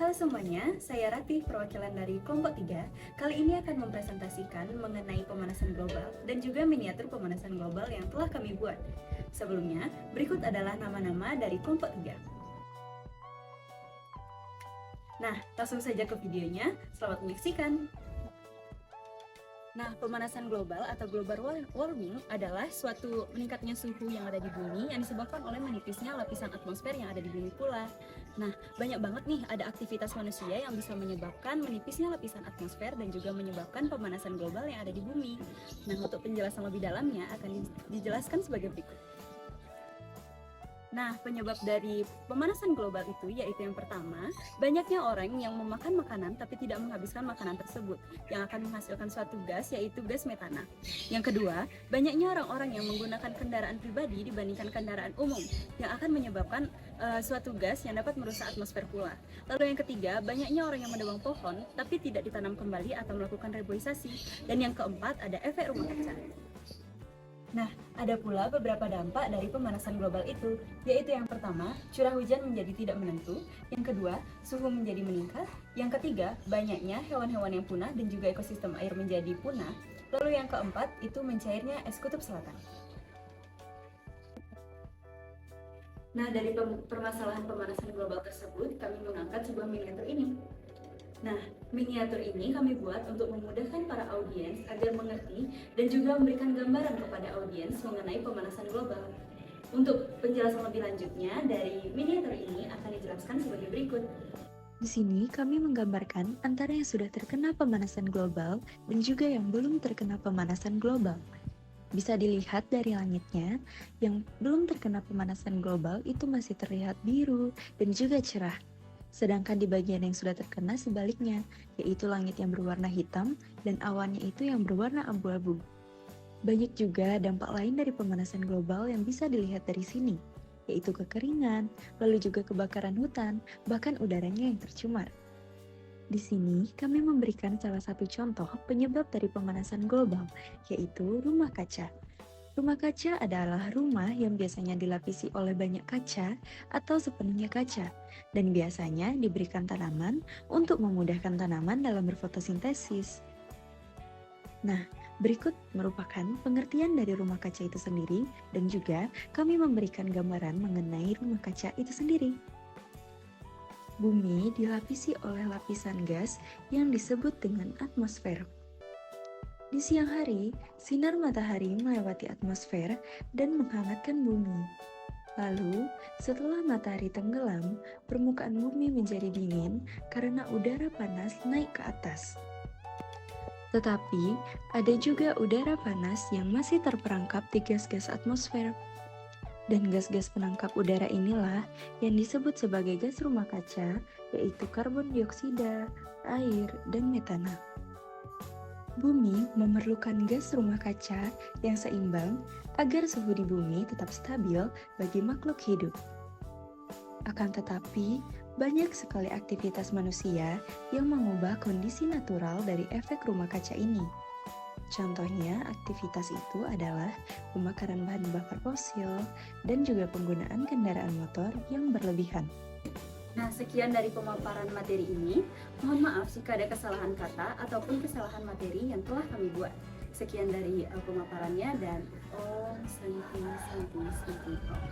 Halo semuanya, saya Ratih, perwakilan dari kelompok 3. Kali ini akan mempresentasikan mengenai pemanasan global dan juga miniatur pemanasan global yang telah kami buat. Sebelumnya, berikut adalah nama-nama dari kelompok 3. Nah, langsung saja ke videonya. Selamat menyaksikan. Nah, pemanasan global atau global warming adalah suatu meningkatnya suhu yang ada di bumi yang disebabkan oleh menipisnya lapisan atmosfer yang ada di bumi pula. Nah, banyak banget nih ada aktivitas manusia yang bisa menyebabkan menipisnya lapisan atmosfer dan juga menyebabkan pemanasan global yang ada di bumi. Nah, untuk penjelasan lebih dalamnya akan dijelaskan sebagai berikut. Nah, penyebab dari pemanasan global itu yaitu yang pertama, banyaknya orang yang memakan makanan tapi tidak menghabiskan makanan tersebut, yang akan menghasilkan suatu gas yaitu gas metana. Yang kedua, banyaknya orang-orang yang menggunakan kendaraan pribadi dibandingkan kendaraan umum, yang akan menyebabkan suatu gas yang dapat merusak atmosfer pula. Lalu yang ketiga, banyaknya orang yang menebang pohon tapi tidak ditanam kembali atau melakukan reboisasi. Dan yang keempat, ada efek rumah kaca. Nah, ada pula beberapa dampak dari pemanasan global itu, yaitu yang pertama, curah hujan menjadi tidak menentu, yang kedua, suhu menjadi meningkat, yang ketiga, banyaknya hewan-hewan yang punah dan juga ekosistem air menjadi punah, lalu yang keempat, itu mencairnya es kutub selatan. Nah, dari permasalahan pemanasan global tersebut, kami mengangkat sebuah miniatur ini. Nah, miniatur ini kami buat untuk memudahkan para audiens agar mengerti dan juga memberikan gambaran kepada audiens mengenai pemanasan global. Untuk penjelasan lebih lanjutnya dari miniatur ini akan dijelaskan sebagai berikut. Di sini kami menggambarkan antara yang sudah terkena pemanasan global dan juga yang belum terkena pemanasan global. Bisa dilihat dari langitnya, yang belum terkena pemanasan global itu masih terlihat biru dan juga cerah. Sedangkan di bagian yang sudah terkena sebaliknya, yaitu langit yang berwarna hitam dan awannya itu yang berwarna abu-abu. Banyak juga dampak lain dari pemanasan global yang bisa dilihat dari sini, yaitu kekeringan, lalu juga kebakaran hutan, bahkan udaranya yang tercemar. Di sini, kami memberikan salah satu contoh penyebab dari pemanasan global, yaitu rumah kaca. Rumah kaca adalah rumah yang biasanya dilapisi oleh banyak kaca atau sepenuhnya kaca, dan biasanya diberikan tanaman untuk memudahkan tanaman dalam berfotosintesis. Nah, berikut merupakan pengertian dari rumah kaca itu sendiri, dan juga kami memberikan gambaran mengenai rumah kaca itu sendiri. Bumi dilapisi oleh lapisan gas yang disebut dengan atmosfer. Di siang hari, sinar matahari melewati atmosfer dan menghangatkan bumi. Lalu, setelah matahari tenggelam, permukaan bumi menjadi dingin karena udara panas naik ke atas. Tetapi, ada juga udara panas yang masih terperangkap di gas-gas atmosfer. Dan gas-gas penangkap udara inilah yang disebut sebagai gas rumah kaca, yaitu karbon dioksida, air, dan metana. Bumi memerlukan gas rumah kaca yang seimbang agar suhu di bumi tetap stabil bagi makhluk hidup. Akan tetapi, banyak sekali aktivitas manusia yang mengubah kondisi natural dari efek rumah kaca ini. Contohnya, aktivitas itu adalah pembakaran bahan bakar fosil dan juga penggunaan kendaraan motor yang berlebihan. Nah, sekian dari pemaparan materi ini. Mohon maaf jika ada kesalahan kata ataupun kesalahan materi yang telah kami buat. Sekian dari pemaparannya dan Om Santi Santi Santi Om.